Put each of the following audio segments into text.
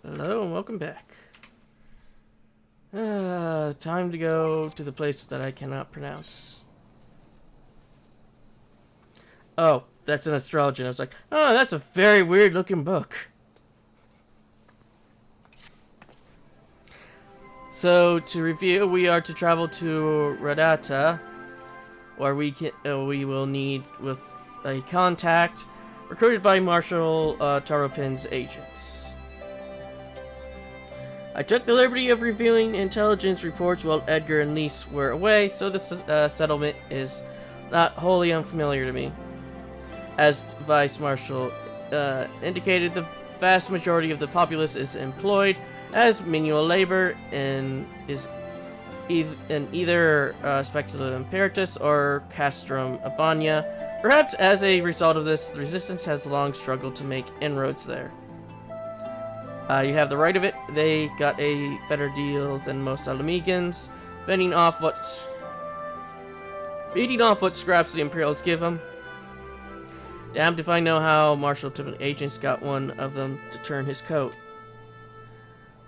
Hello and welcome back. Time to go to the place that I cannot pronounce. Oh, that's an astrology. I was like, oh, that's a very weird looking book. So, to review, we are to travel to Radata, where we will need with a contact recruited by Marshal Taropin's agents. I took the liberty of reviewing intelligence reports while Edgar and Lise were away, so this settlement is not wholly unfamiliar to me. As Vice Marshal indicated, the vast majority of the populace is employed as manual labor and is either Specula Imperatus or Castrum Abania. Perhaps as a result of this, the resistance has long struggled to make inroads there. You have the right of it. They got a better deal than most Alamegans, feeding off what scraps the Imperials give them. Damned if I know how Marshal Tippin agents got one of them to turn his coat.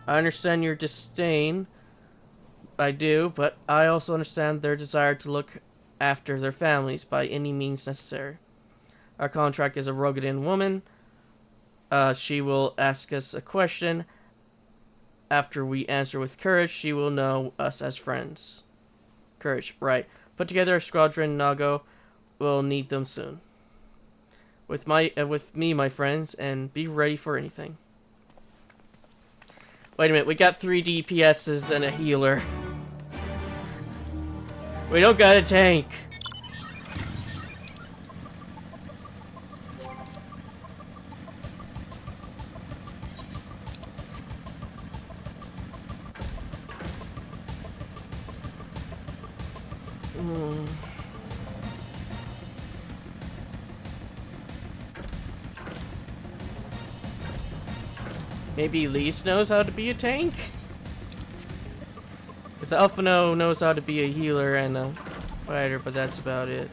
I understand your disdain. I do, but I also understand their desire to look after their families by any means necessary. Our contract is a Rogadin woman. She will ask us a question. After we answer with courage, she will know us as friends. Courage, right. Put together a squadron, Nago. We'll need them soon. With me, my friends, and be ready for anything. Wait a minute, we got 3 DPSs and a healer. We don't got a tank. Maybe Lise knows how to be a tank? Because Alphino knows how to be a healer and a fighter, but that's about it.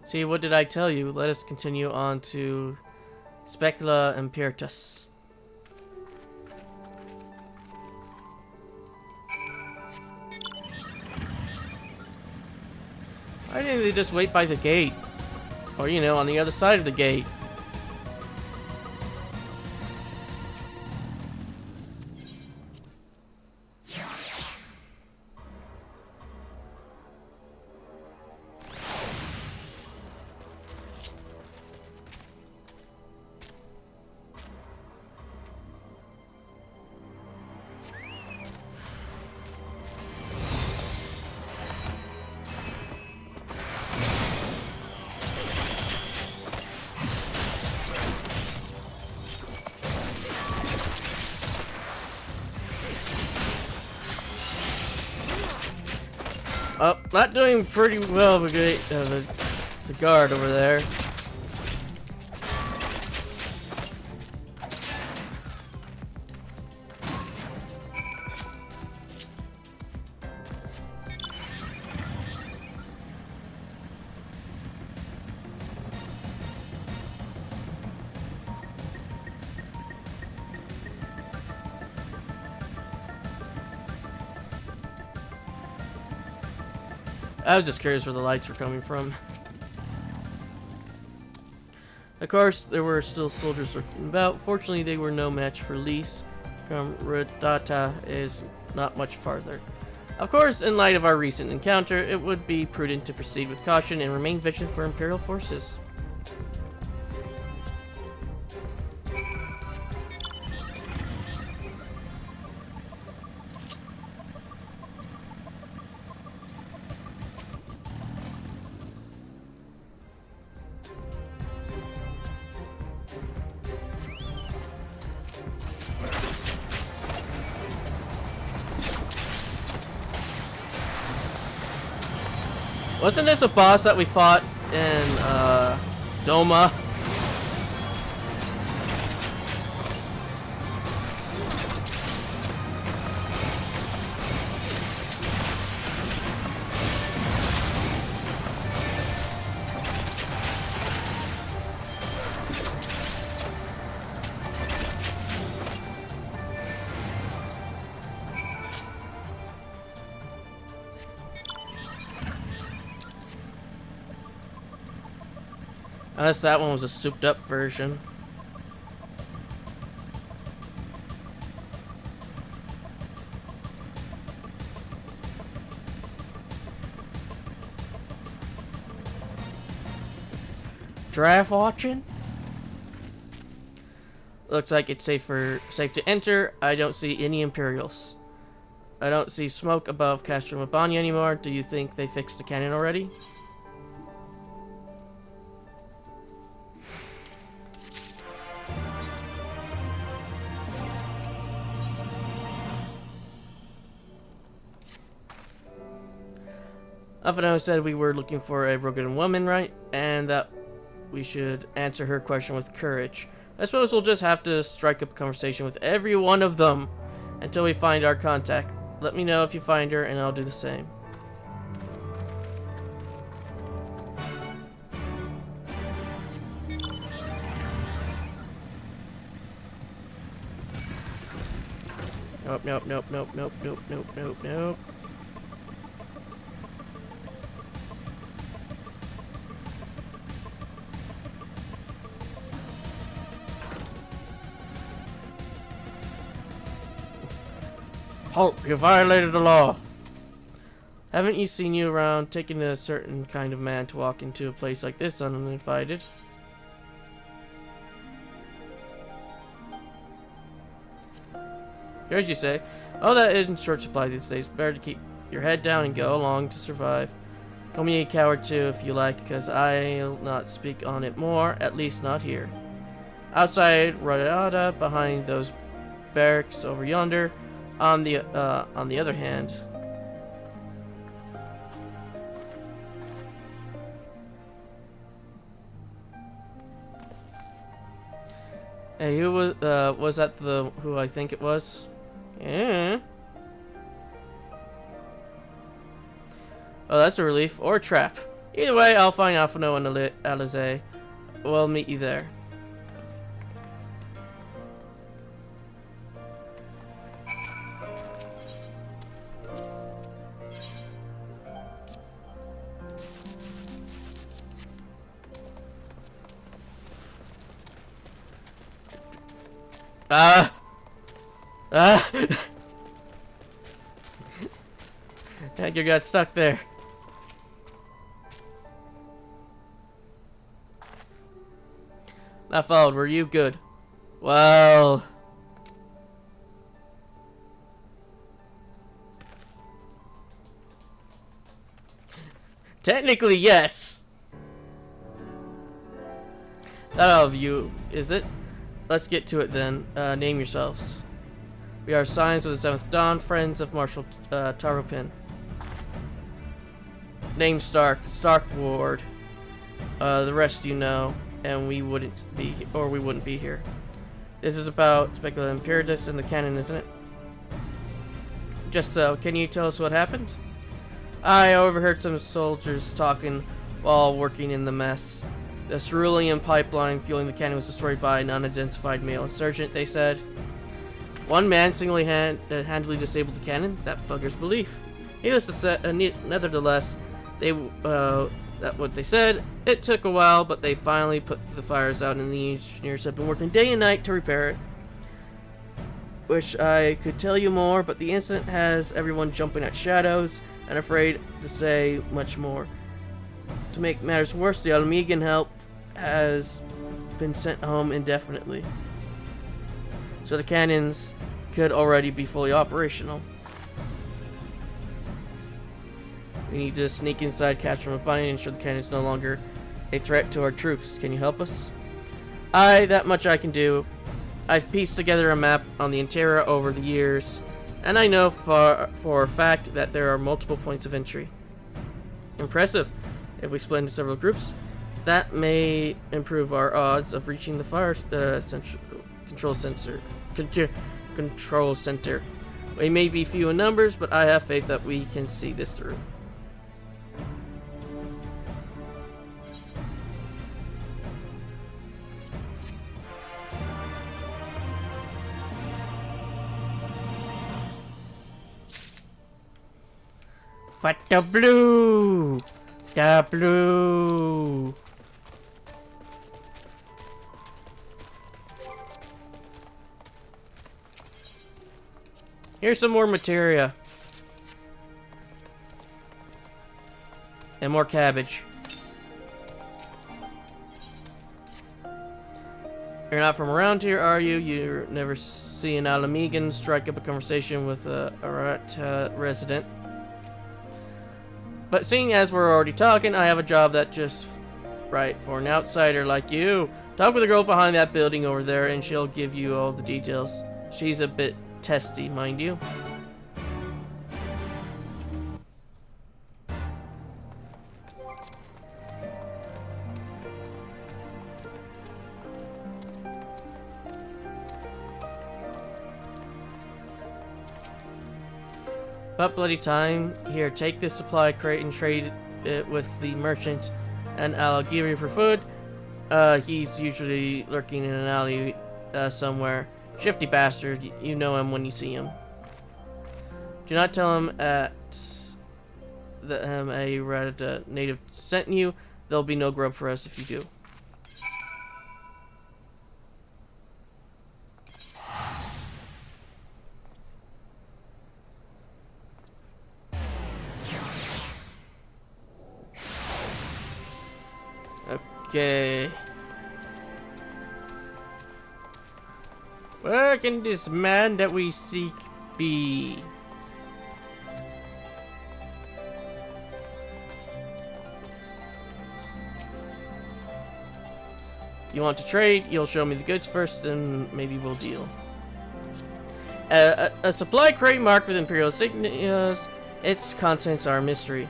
See, what did I tell you? Let us continue on to Specula Imperatus. Why didn't they just wait by the gate? Or, you know, on the other side of the gate? Oh, not doing pretty well with a guard over there. I was just curious where the lights were coming from. Of course, there were still soldiers lurking about. Fortunately, they were no match for Lise. Radata is not much farther. Of course, in light of our recent encounter, it would be prudent to proceed with caution and remain vigilant for Imperial forces. Wasn't this a boss that we fought in Doma? Unless that one was a souped up version. Draft watching? Looks like it's safe to enter. I don't see any Imperials. I don't see smoke above Castro Mabani anymore. Do you think they fixed the cannon already? Afano said we were looking for a Rogan woman, right? And that we should answer her question with courage. I suppose we'll just have to strike up a conversation with every one of them until we find our contact. Let me know if you find her, and I'll do the same. Nope, nope, nope, nope, nope, nope, nope, nope, nope. Halt! You violated the law! Haven't you seen you around taking a certain kind of man to walk into a place like this uninvited? Here's you say. Oh, that is in short supply these days. Better to keep your head down and go along to survive. Call me a coward too if you like, because I'll not speak on it more, at least not here. Outside Rada, behind those barracks over yonder. On the other hand, hey, who was that? Who I think it was? Yeah. Oh, that's a relief or a trap. Either way, I'll find Alphano and Alize. We'll meet you there. You got stuck there. That followed. Were you good? Well. Technically, yes. That all of you, is it? Let's get to it then. Name yourselves. We are Signs of the Seventh Dawn, friends of Marshal Taropin. Name Stark Ward. The rest you know, and we wouldn't be here. This is about speculative imperialists and the cannon, isn't it? Just so. Can you tell us what happened? I overheard some soldiers talking while working in the mess. The cerulean pipeline fueling the cannon was destroyed by an unidentified male insurgent, they said. One man single-handedly disabled the cannon? That bugger's belief. Nevertheless, that's what they said. It took a while, but they finally put the fires out, and the engineers have been working day and night to repair it. Wish I could tell you more, but the incident has everyone jumping at shadows and afraid to say much more. To make matters worse, the Almegan help has been sent home indefinitely. So the cannons could already be fully operational. We need to sneak inside, catch from behind, and ensure the cannon is no longer a threat to our troops. Can you help us? That much I can do. I've pieced together a map on the interior over the years, and I know for a fact that there are multiple points of entry. Impressive. If we split into several groups, that may improve our odds of reaching the fire control center. We may be few in numbers, but I have faith that we can see this through. But the blue! The blue! Here's some more materia. And more cabbage. You're not from around here, are you? You never see an Alamegan strike up a conversation with a Arat resident. But seeing as we're already talking, I have a job that just right for an outsider like you. Talk with the girl behind that building over there and she'll give you all the details. She's a bit testy, mind you. But bloody time. Here, take this supply crate and trade it with the merchant, and I'll give you for food. He's usually lurking in an alley somewhere. Shifty bastard. You know him when you see him. Do not tell him that a red native sent you. There'll be no grub for us if you do. Okay. Where can this man that we seek be? You want to trade? You'll show me the goods first, and maybe we'll deal. A supply crate marked with Imperial insignias. Its contents are a mystery.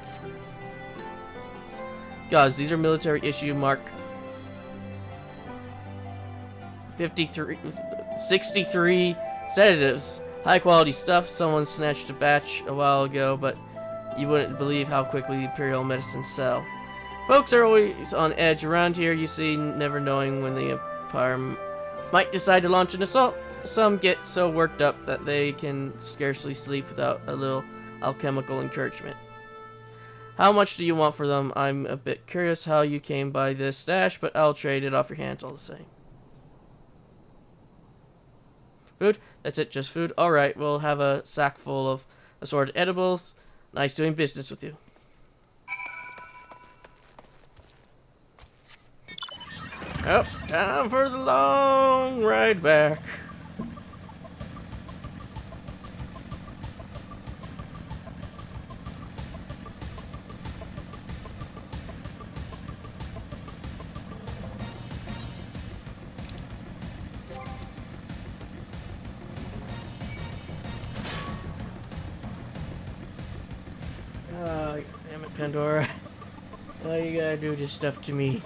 Guys, these are military issue mark 63 sedatives. High quality stuff. Someone snatched a batch a while ago, but you wouldn't believe how quickly Imperial medicines sell. Folks are always on edge around here, you see, never knowing when the Empire might decide to launch an assault. Some get so worked up that they can scarcely sleep without a little alchemical encouragement. How much do you want for them? I'm a bit curious how you came by this stash, but I'll trade it off your hands all the same. Food? That's it, just food? Alright, we'll have a sack full of assorted edibles. Nice doing business with you. Oh, time for the long ride back. Oh, damn it, Pandora. Why you gotta do this stuff to me?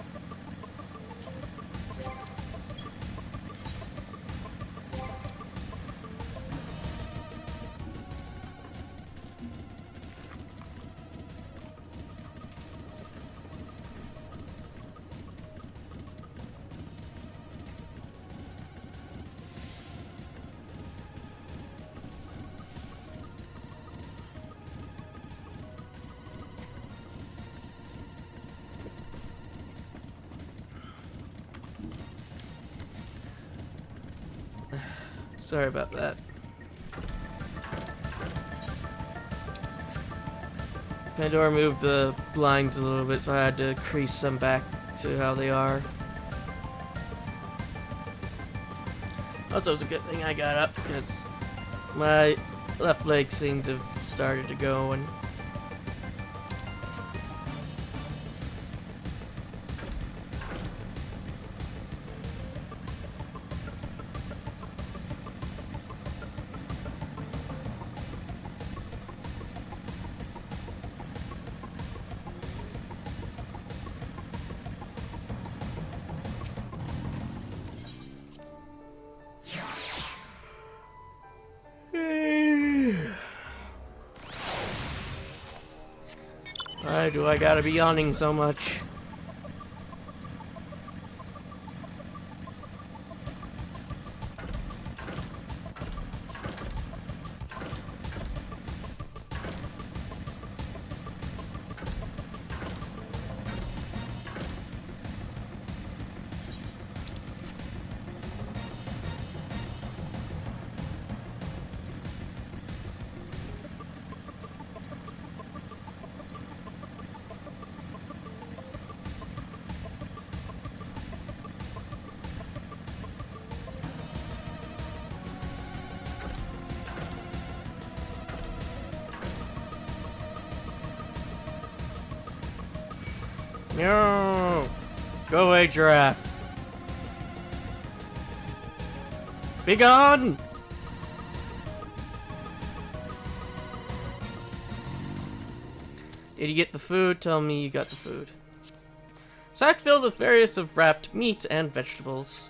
Sorry about that. Pandora moved the blinds a little bit, so I had to crease them back to how they are. Also, it's a good thing I got up because my left leg seemed to have started to go and Why do I gotta be yawning so much? No! Go away, giraffe. Be gone! Did you get the food? Tell me you got the food. Sack filled with various of wrapped meats and vegetables.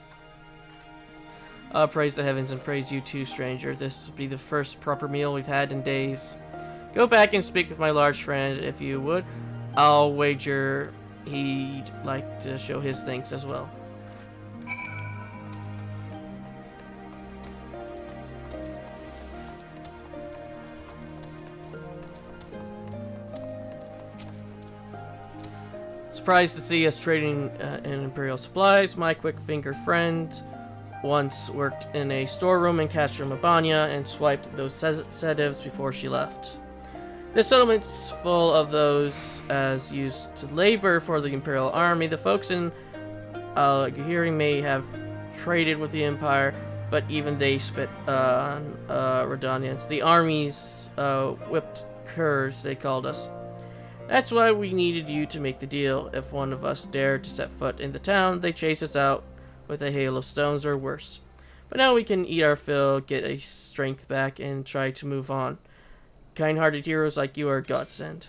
Praise the heavens and praise you too, stranger. This will be the first proper meal we've had in days. Go back and speak with my large friend if you would. I'll wager he'd like to show his thanks as well. Surprised to see us trading in Imperial supplies. My quick-fingered friend once worked in a storeroom in Castro Mabania and swiped those sedatives before she left. This settlement's full of those as used to labor for the Imperial Army. The folks in Gahiri may have traded with the Empire, but even they spit on Redanians. The army's whipped curs, they called us. That's why we needed you to make the deal. If one of us dared to set foot in the town, they chase us out with a hail of stones or worse. But now we can eat our fill, get a strength back, and try to move on. Kind-hearted heroes like you are a godsend.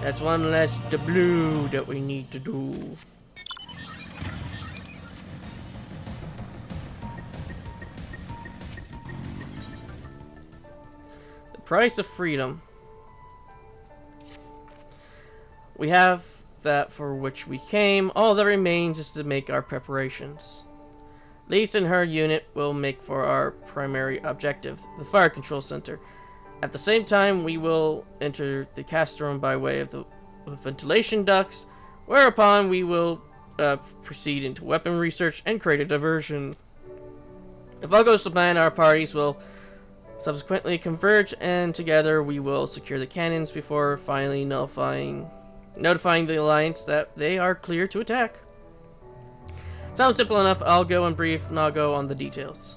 That's one less doubloon that we need to do. The price of freedom. We have that for which we came. All that remains is to make our preparations. Lise and her unit will make for our primary objective, the fire control center. At the same time, we will enter the cast room by way of the ventilation ducts, whereupon we will proceed into weapon research and create a diversion. If all goes to plan, our parties will subsequently converge, and together we will secure the cannons before finally notifying the Alliance that they are clear to attack. Sounds simple enough. I'll go and brief Nago on the details.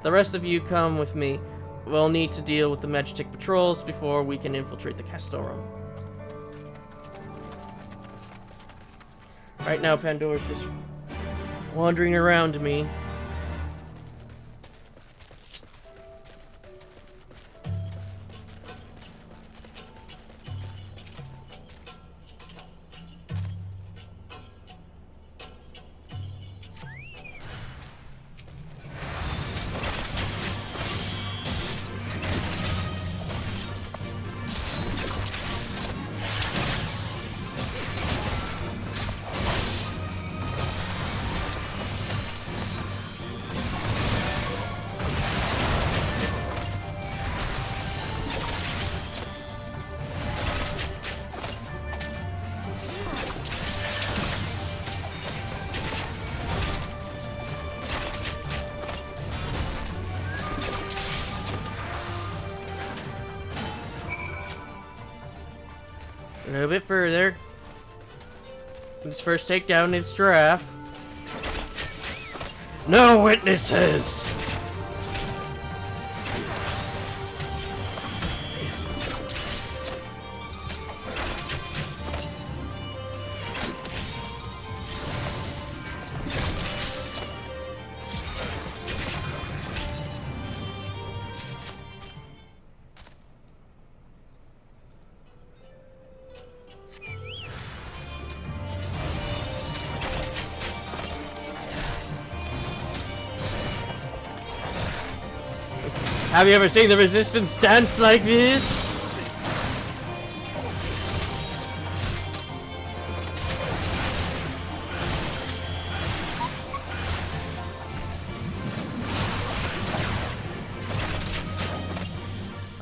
The rest of you come with me. We'll need to deal with the Magitek patrols before we can infiltrate the Castorum. Right now, Pandora's just wandering around me. A little bit further. Let's first take down this giraffe. No witnesses! Have you ever seen the resistance dance like this?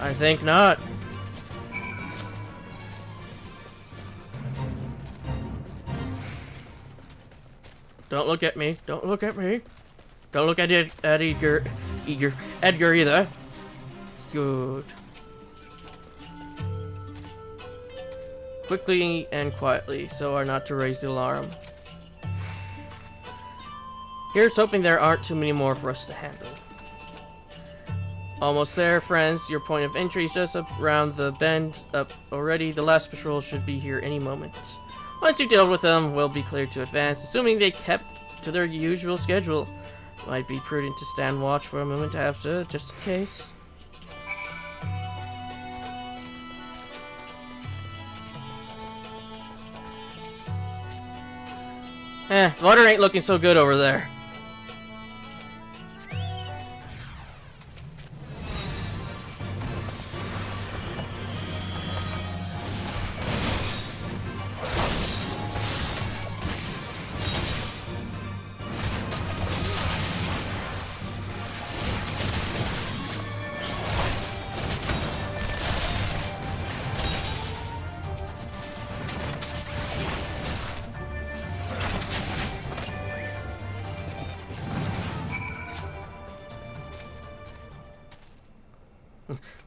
I think not. Don't look at me. Don't look at me. Don't look at Edgar either. Good. Quickly and quietly, so as not to raise the alarm. Here's hoping there aren't too many more for us to handle. Almost there, friends. Your point of entry is just up around the bend. Up already. The last patrol should be here any moment. Once you've dealt with them, we'll be cleared to advance, assuming they kept to their usual schedule. Might be prudent to stand watch for a moment after, just in case. Water ain't looking so good over there.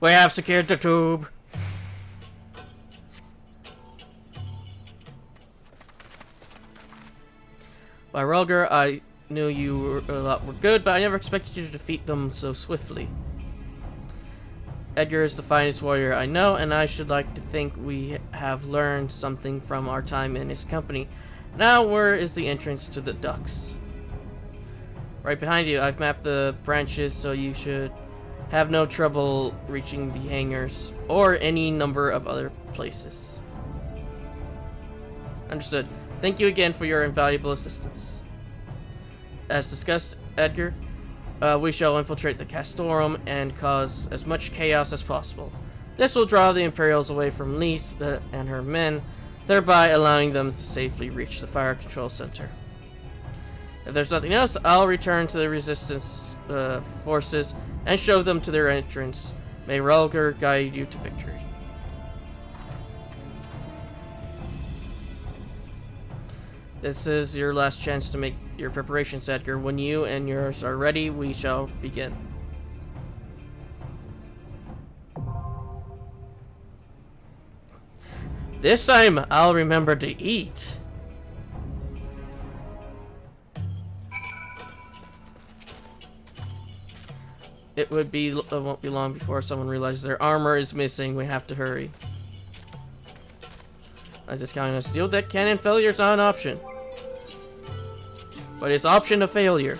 We have secured the tube. By Rulger, I knew you were good, but I never expected you to defeat them so swiftly. Edgar is the finest warrior I know, and I should like to think we have learned something from our time in his company. Now, where is the entrance to the docks? Right behind you. I've mapped the branches, so you should have no trouble reaching the hangars or any number of other places. Understood. Thank you again for your invaluable assistance. As discussed, Edgar, we shall infiltrate the Castorum and cause as much chaos as possible. This will draw the Imperials away from Lise and her men, thereby allowing them to safely reach the fire control center. If there's nothing else, I'll return to the resistance forces and show them to their entrance. May Rulger guide you to victory. This is your last chance to make your preparations, Edgar. When you and yours are ready, we shall begin. This time, I'll remember to eat. It won't be long before someone realizes their armor is missing. We have to hurry. I was just counting us to deal with that. Cannon failure is not an option, but it's option of failure.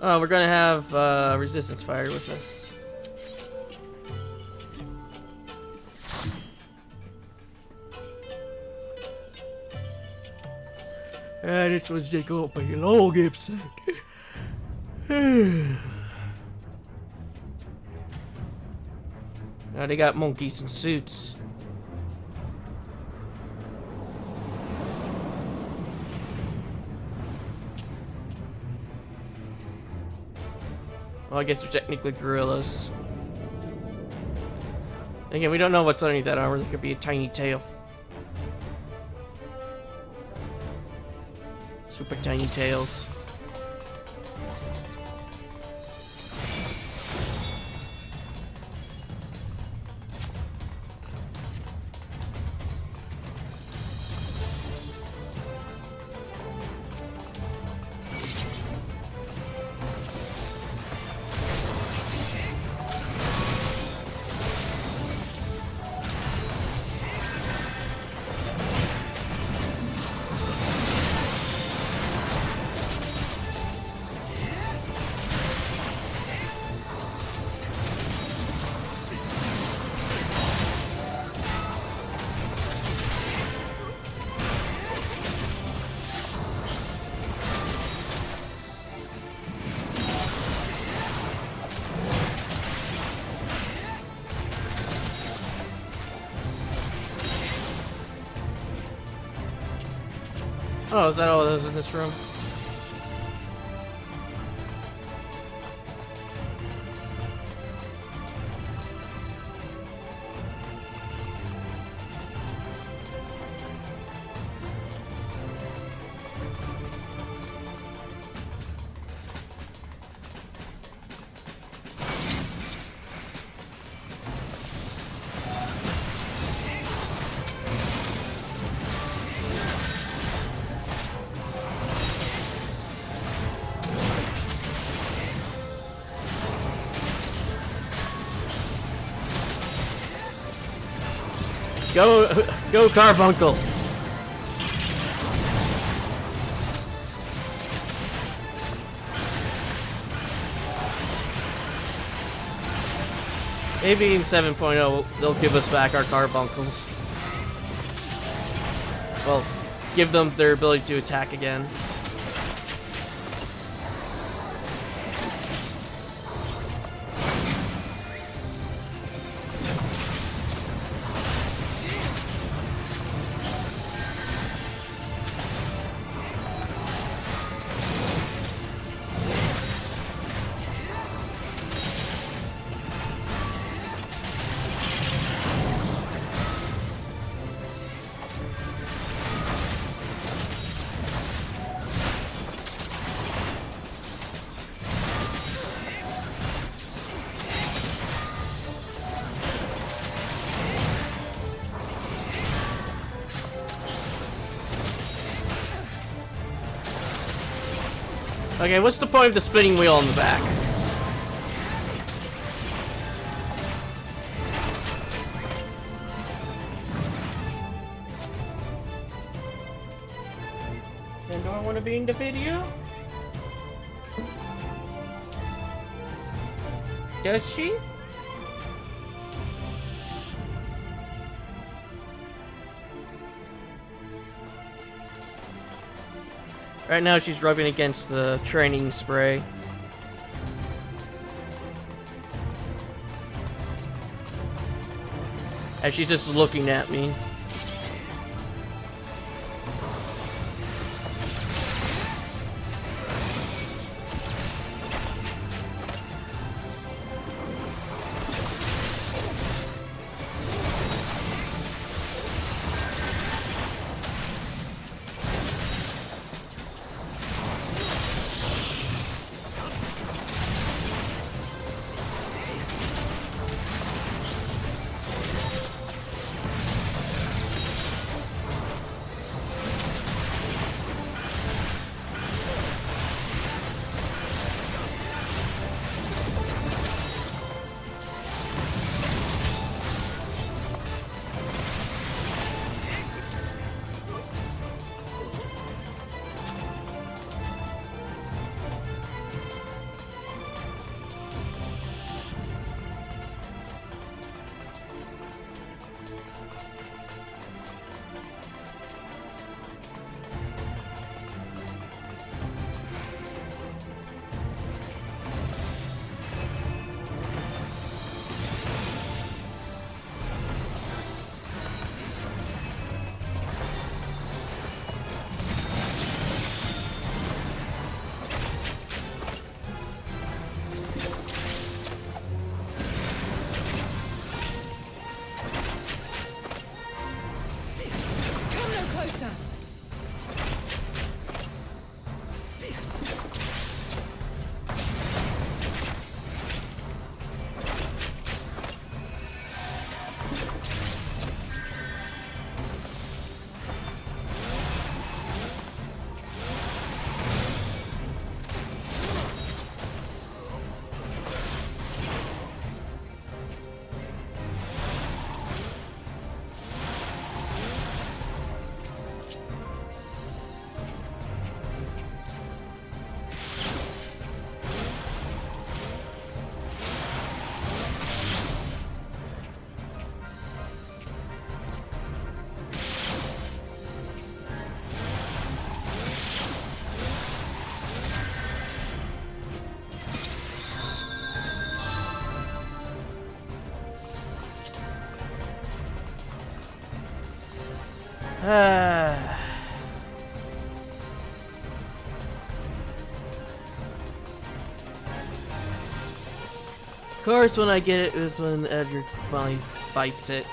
Oh, we're gonna have resistance fire with us. This was just gonna be a long episode. Now they got monkeys in suits. Well, I guess they're technically gorillas. Again, we don't know what's underneath that armor. There could be a tiny tail. Super tiny tails. Oh, is that all that was in this room? Go, Carbuncle! Maybe in 7.0 they'll give us back our Carbuncles. Well, give them their ability to attack again. Okay, what's the point of the spinning wheel on the back? Then do I want to be in the video? Does she? Right now she's rubbing against the training spray. And she's just looking at me. course, when I get it is when Edgar finally bites it.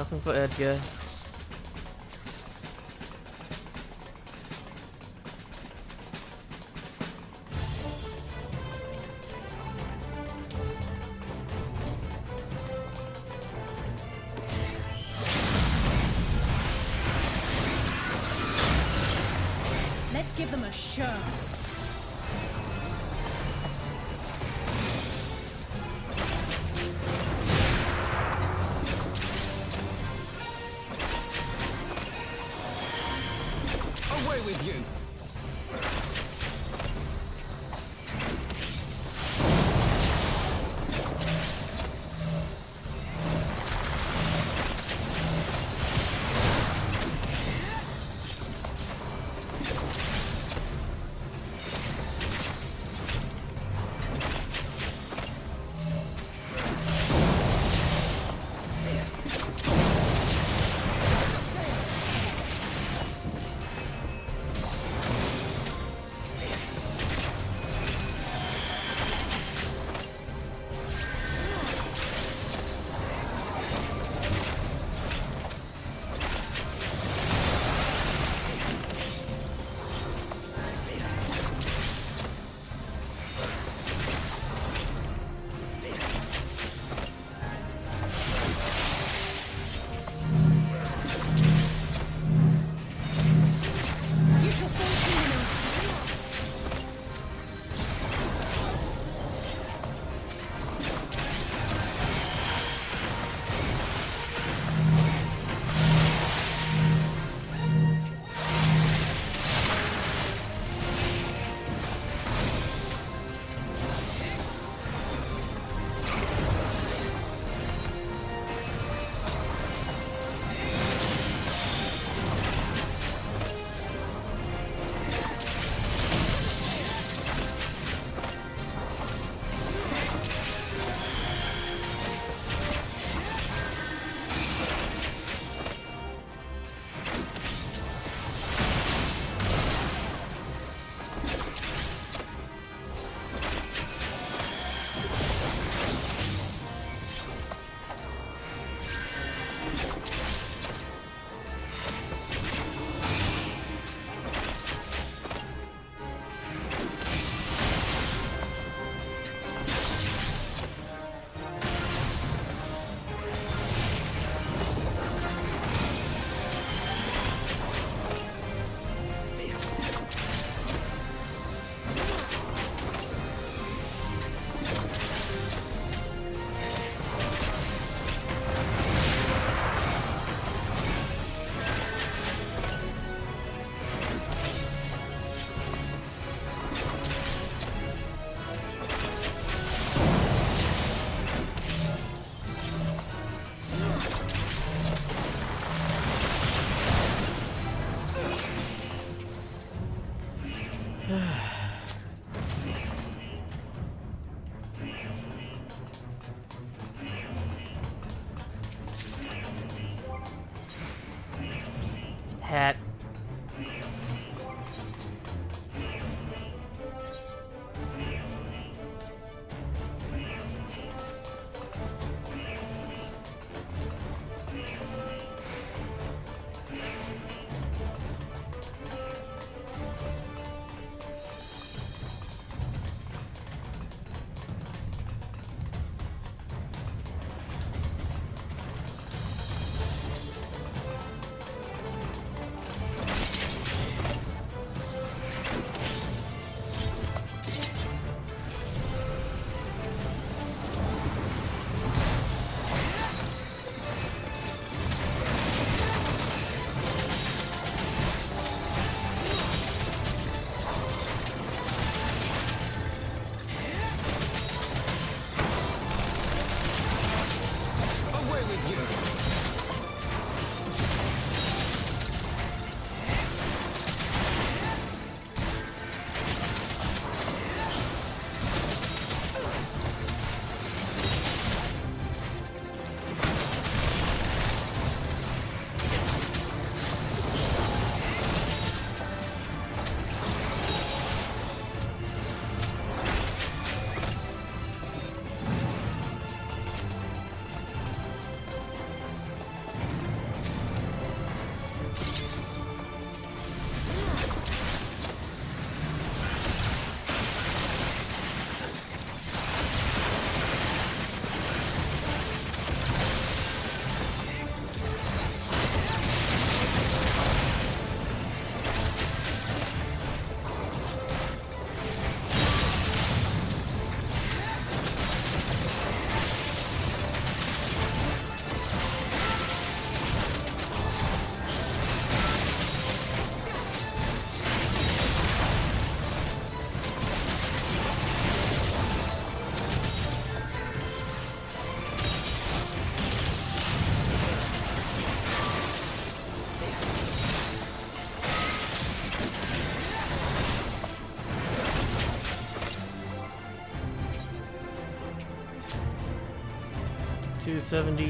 Nothing for Edgar. Let's give them a show. Away with you! Hat. 72.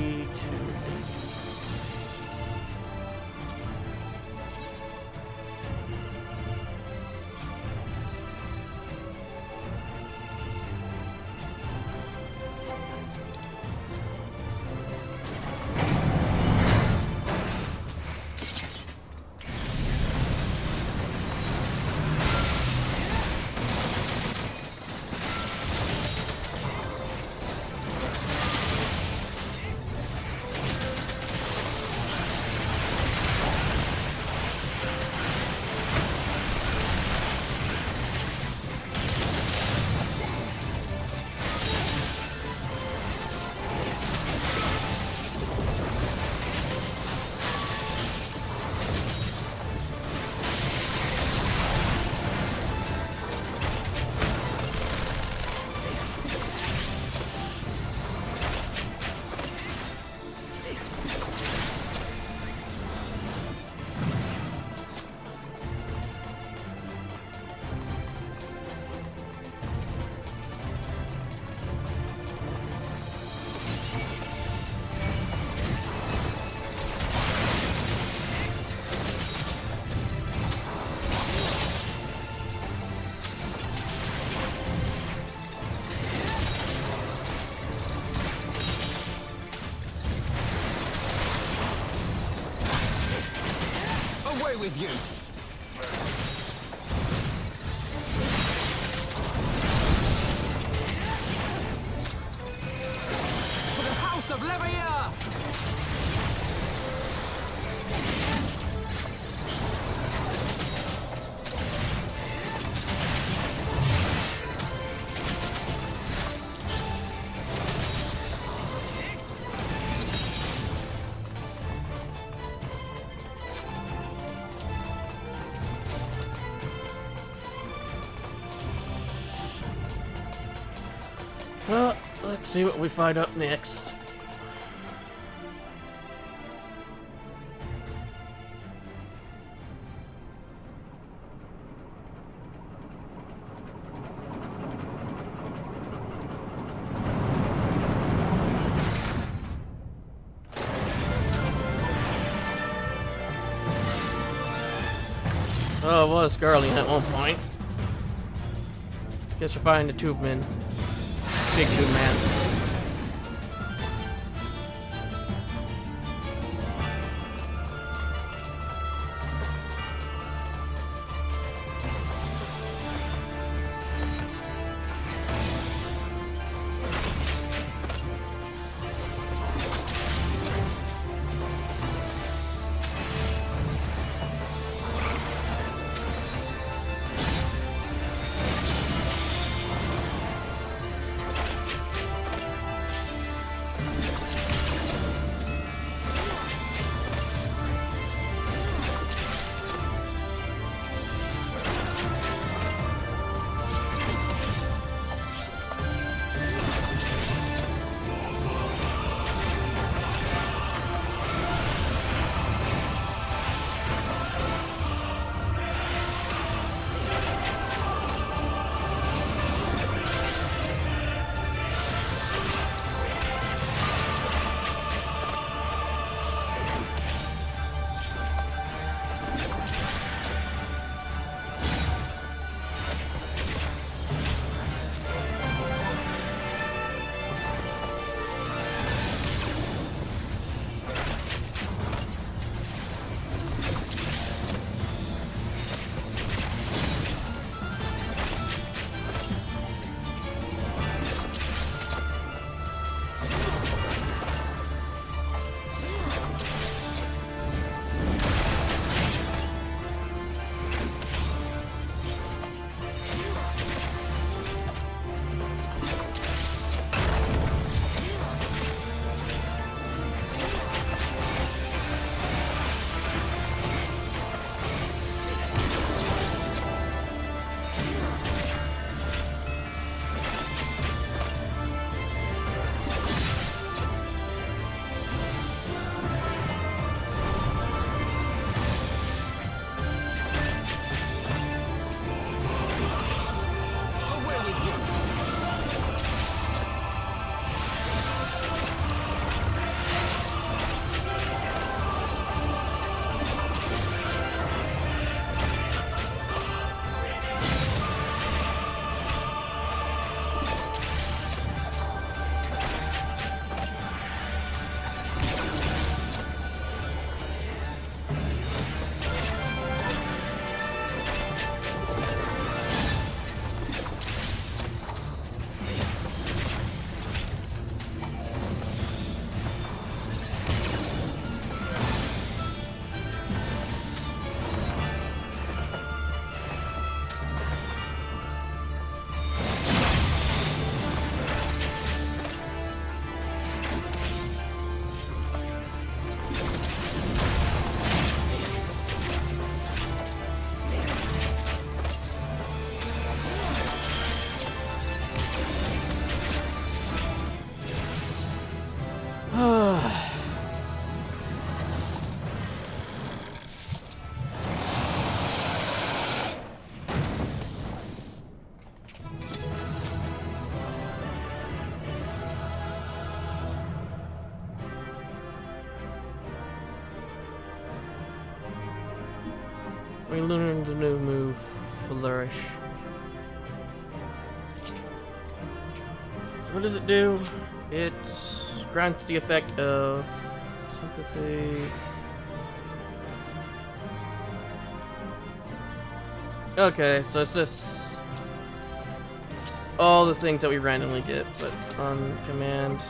Away with you! For the House of Levelin! Well, let's see what we find up next. Oh, it was Garling at one point. Guess you're finding the tube man. Big tube man. We learned the new move, Flourish. So what does it do? It grants the effect of sympathy. Okay, so it's just all the things that we randomly get, but on command.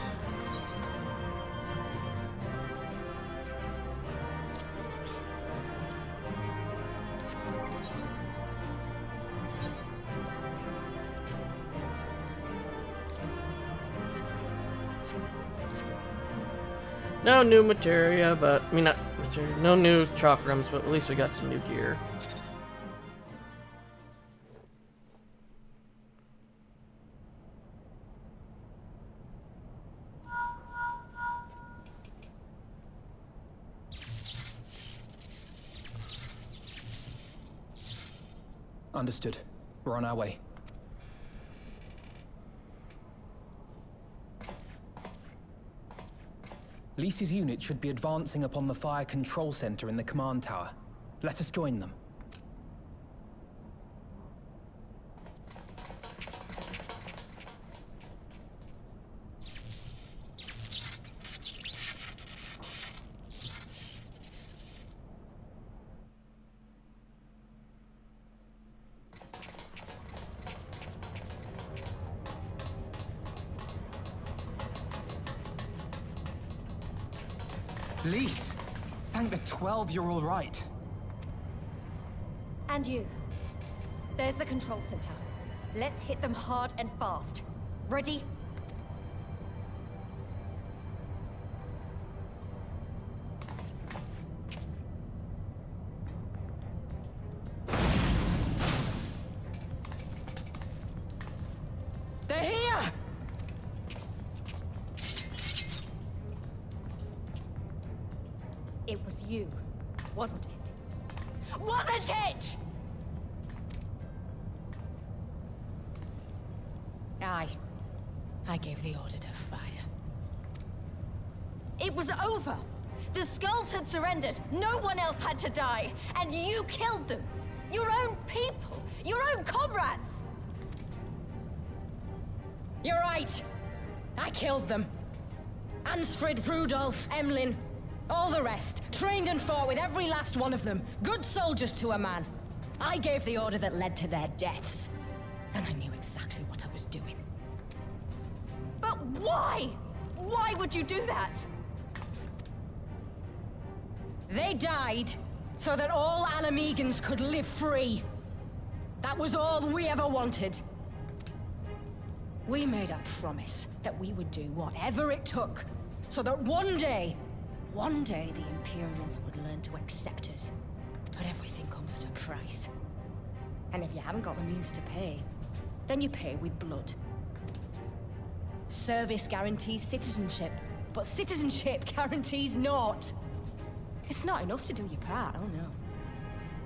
No new materia, but I mean not materia, no new chakrams, but at least we got some new gear. Understood. We're on our way. Lisa's unit should be advancing upon the fire control center in the command tower. Let us join them. Lise! Thank the 12 you're all right. And you. There's the control center. Let's hit them hard and fast. Ready? They're here! It was you, wasn't it? Wasn't it? I gave the order to fire. It was over. The skulls had surrendered. No one else had to die. And you killed them. Your own people. Your own comrades. You're right. I killed them. Ansfrid, Rudolph, Emlyn, all the rest. Trained and fought with every last one of them. Good soldiers to a man. I gave the order that led to their deaths. And I knew exactly what I was doing. But why? Why would you do that? They died so that all Alamegans could live free. That was all we ever wanted. We made a promise that we would do whatever it took, so that one day the Imperials would learn to accept us. But everything comes at a price. And if you haven't got the means to pay, then you pay with blood. Service guarantees citizenship, but citizenship guarantees naught. It's not enough to do your part, oh no.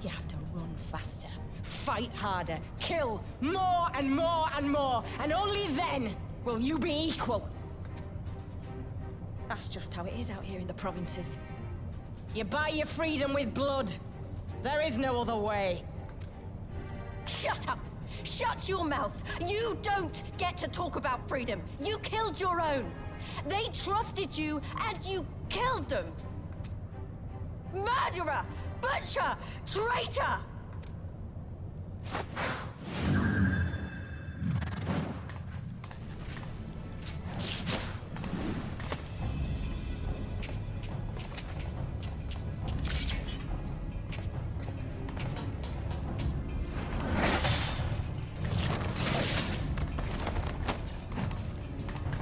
You have to run faster, fight harder, kill more and more and more, and only then will you be equal. That's just how it is out here in the provinces. You buy your freedom with blood. There is no other way. Shut up! Shut your mouth! You don't get to talk about freedom! You killed your own! They trusted you, and you killed them! Murderer! Butcher! Traitor!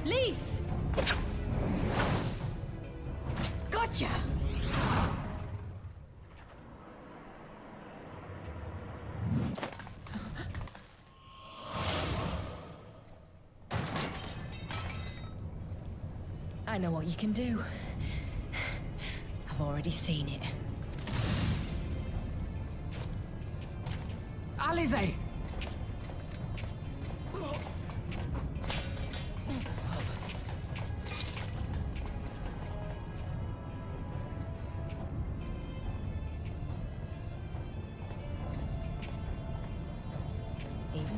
Lise! Gotcha! I know what you can do. I've already seen it. Alize!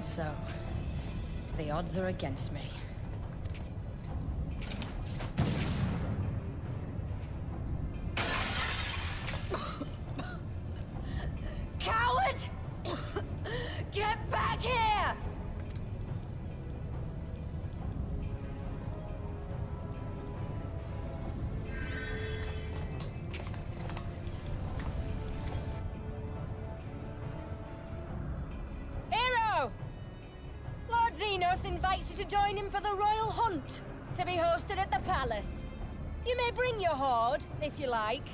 And so, the odds are against me. Coward! Get back here! Hero! Lord Xenos invites you to join him for the royal hunt, to be hosted at the palace. You may bring your horde, if you like.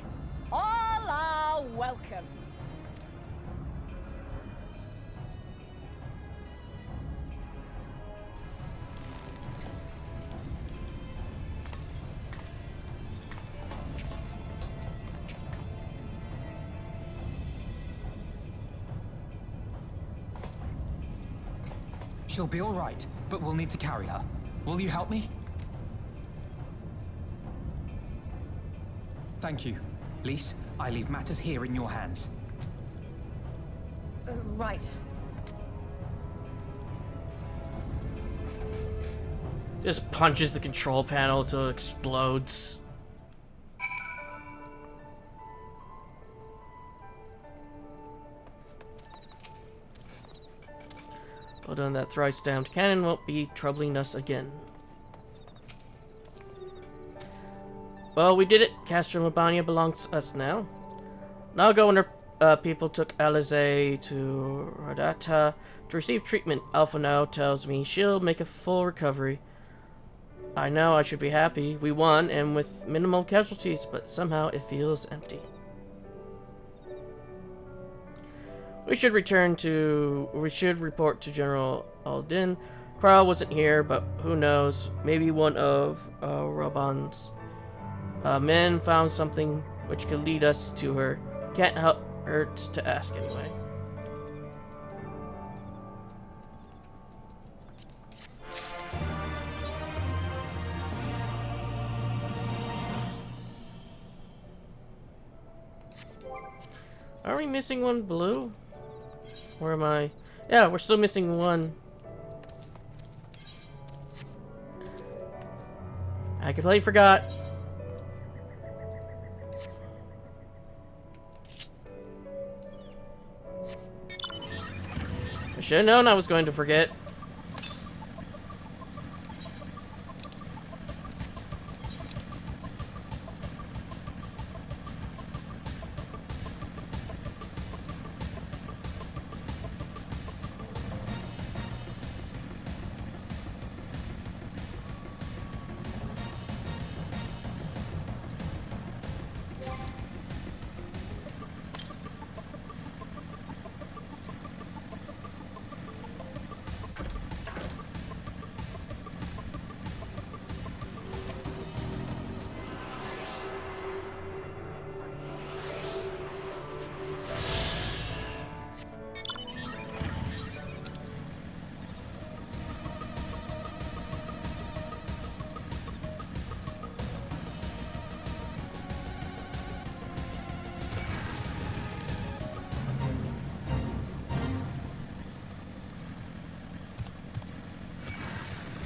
All are welcome. She'll be all right, but we'll need to carry her. Will you help me? Thank you. Lise, I leave matters here in your hands. Right. Just punches the control panel till it explodes. Well done, that thrice damned cannon won't be troubling us again. Well, we did it. Castle Mabania belongs to us now. Now ago when our people took Alize to Radata to receive treatment, Alpha now tells me she'll make a full recovery. I know I should be happy. We won, and with minimal casualties, but somehow it feels empty. We should report to General Aldin. Kral wasn't here, but who knows? Maybe one of Raban's men found something which could lead us to her. Can't hurt to ask anyway. Are we missing one blue? Where am I? Yeah, we're still missing one. I completely forgot. I should have known I was going to forget.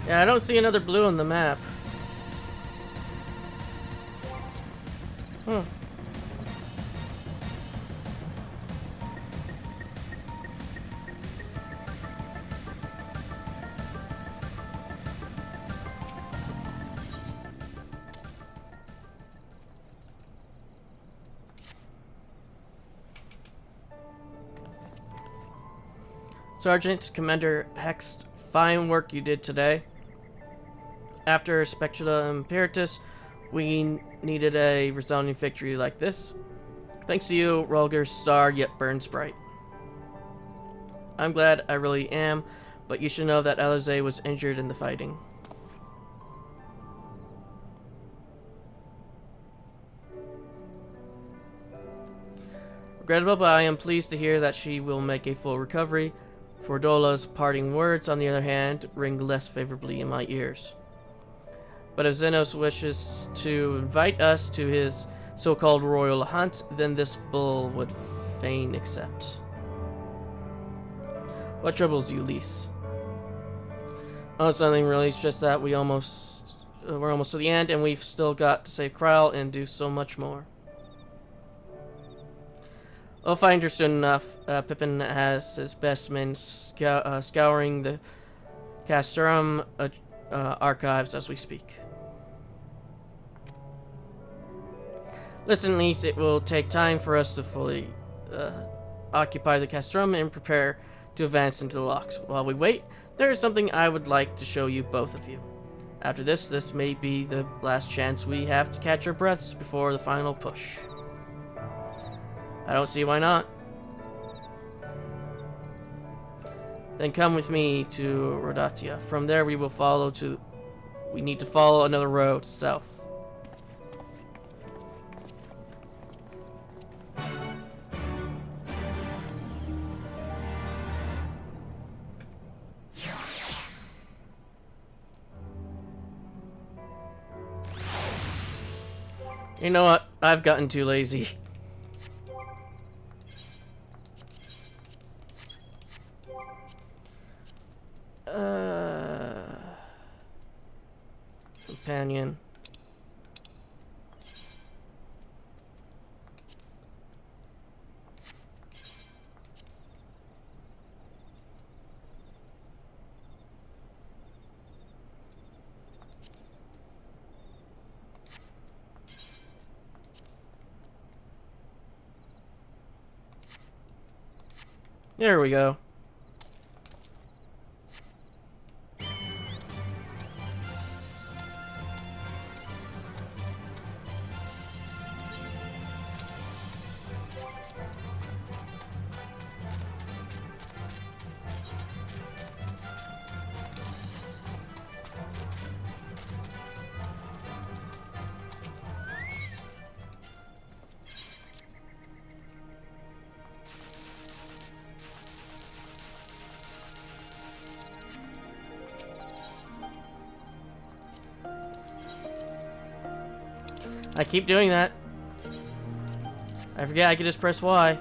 Yeah, I don't see another blue on the map. Hmm. Sergeant Commander Hext, fine work you did today. After Spectra Imperatus, we needed a resounding victory like this. Thanks to you, Rolger's star yet burns bright. I'm glad, I really am, but you should know that Alize was injured in the fighting. Regrettable, but I am pleased to hear that she will make a full recovery. Fordola's parting words, on the other hand, ring less favorably in my ears. But if Xenos wishes to invite us to his so-called royal hunt, then this bull would fain accept. What troubles you, Lise? Oh, it's nothing really. It's just that we're almost to the end, and we've still got to save Krile and do so much more. We'll find her soon enough. Pippin has his best men scouring the Castrum archives as we speak. Listen, Lise, it will take time for us to fully occupy the Castrum and prepare to advance into the locks. While we wait, there is something I would like to show you, both of you. After this may be the last chance we have to catch our breaths before the final push. I don't see why not. Then come with me to Rodatia. From there we need to follow another road south. You know what? I've gotten too lazy. Companion. There we go. I keep doing that. I forget I can just press Y.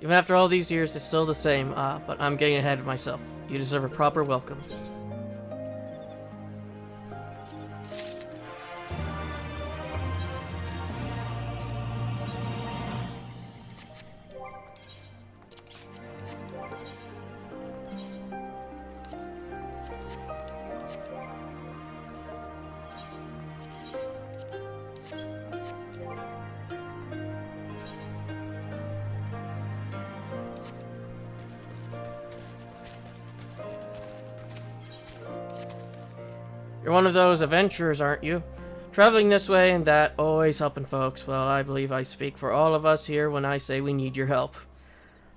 Even after all these years, it's still the same. But I'm getting ahead of myself. You deserve a proper welcome. You're one of those adventurers, aren't you? Traveling this way and that, always helping folks. Well, I believe I speak for all of us here when I say we need your help.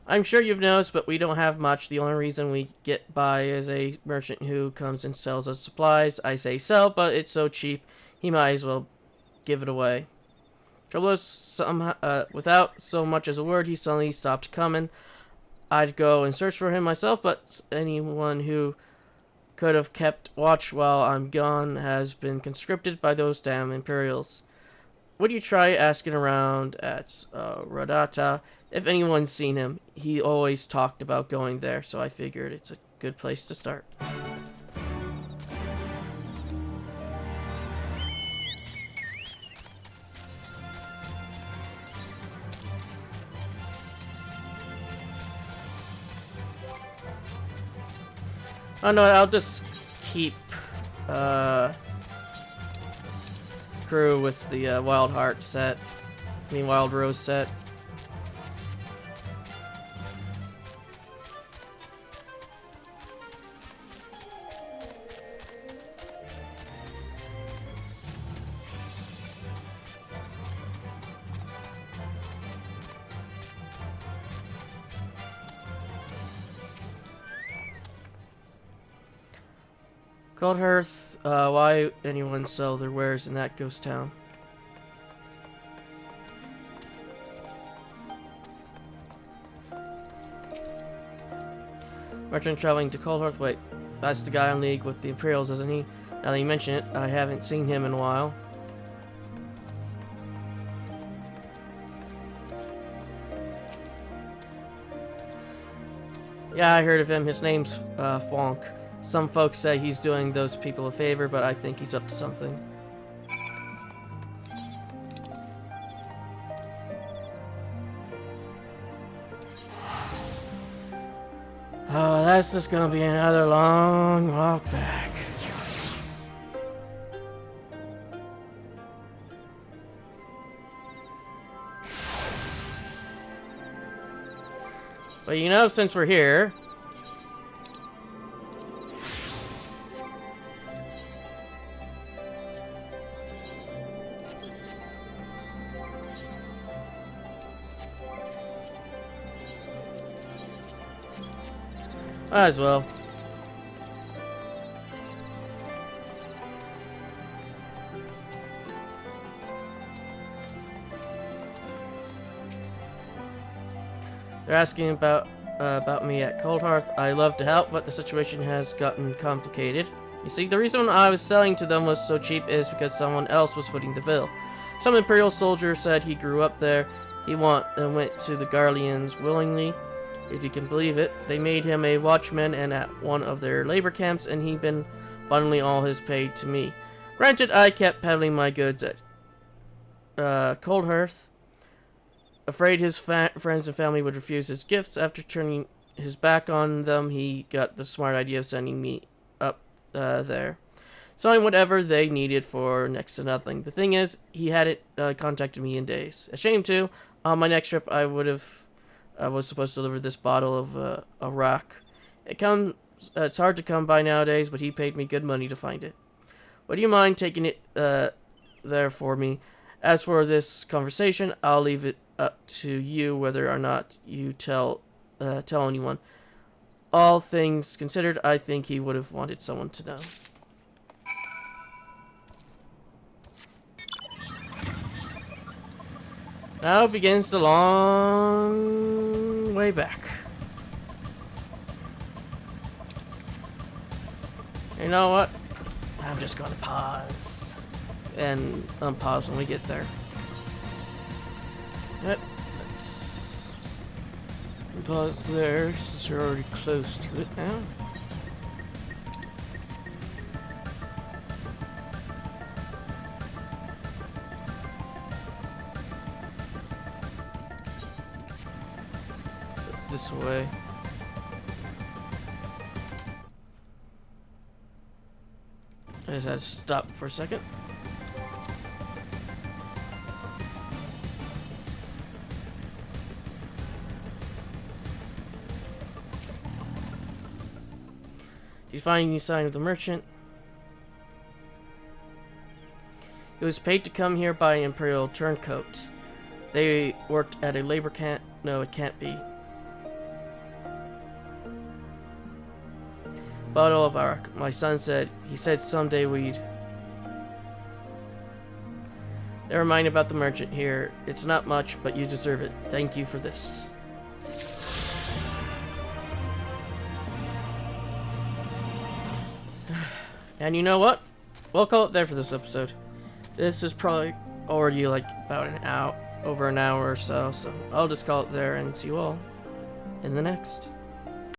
I'm sure you've noticed, but we don't have much. The only reason we get by is a merchant who comes and sells us supplies. I say sell, but it's so cheap, he might as well give it away. Trouble is, without so much as a word, he suddenly stopped coming. I'd go and search for him myself, but anyone who could have kept watch while I'm gone has been conscripted by those damn Imperials. Would you try asking around at Rodata? If anyone's seen him, he always talked about going there, so I figured it's a good place to start. Oh no, I'll just keep crew with the Wild Heart set. I mean Wild Rose set. Cold Hearth, why anyone sell their wares in that ghost town? Merchant traveling to Cold Hearth. Wait, that's the guy on league with the Imperials, isn't he? Now that you mention it, I haven't seen him in a while. Yeah, I heard of him. His name's Fonk. Some folks say he's doing those people a favor, but I think he's up to something. Oh, that's just gonna be another long walk back. But you know, since we're here, might as well. They're asking about me at Cold Hearth. I love to help, but the situation has gotten complicated. You see, the reason I was selling to them was so cheap is because someone else was footing the bill. Some Imperial soldier said he grew up there. He went to the Garleans willingly, if you can believe it. They made him a watchman and at one of their labor camps, and he'd been funneling all his pay to me. Granted, I kept peddling my goods at Cold Hearth, afraid his friends and family would refuse his gifts. After turning his back on them, he got the smart idea of sending me up there, selling whatever they needed for next to nothing. The thing is, he hadn't contacted me in days. A shame too. On my next trip, I was supposed to deliver this bottle of a rock. It's hard to come by nowadays, but he paid me good money to find it. Would you mind taking it there for me? As for this conversation, I'll leave it up to you whether or not you tell anyone. All things considered, I think he would have wanted someone to know. Now begins the long way back. You know what? I'm just going to pause and unpause when we get there. Yep. Let's pause there since we're already close to it now. So it's this way. I just had to stop for a second. Did you find any sign of the merchant? He was paid to come here by an Imperial turncoat. They worked at a labor camp. No, it can't be. Bottle of Arak. My son said. He said someday we'd. Never mind about the merchant here. It's not much, but you deserve it. Thank you for this. And you know what? We'll call it there for this episode. This is probably already like about over an hour or so, so I'll just call it there and see you all in the next.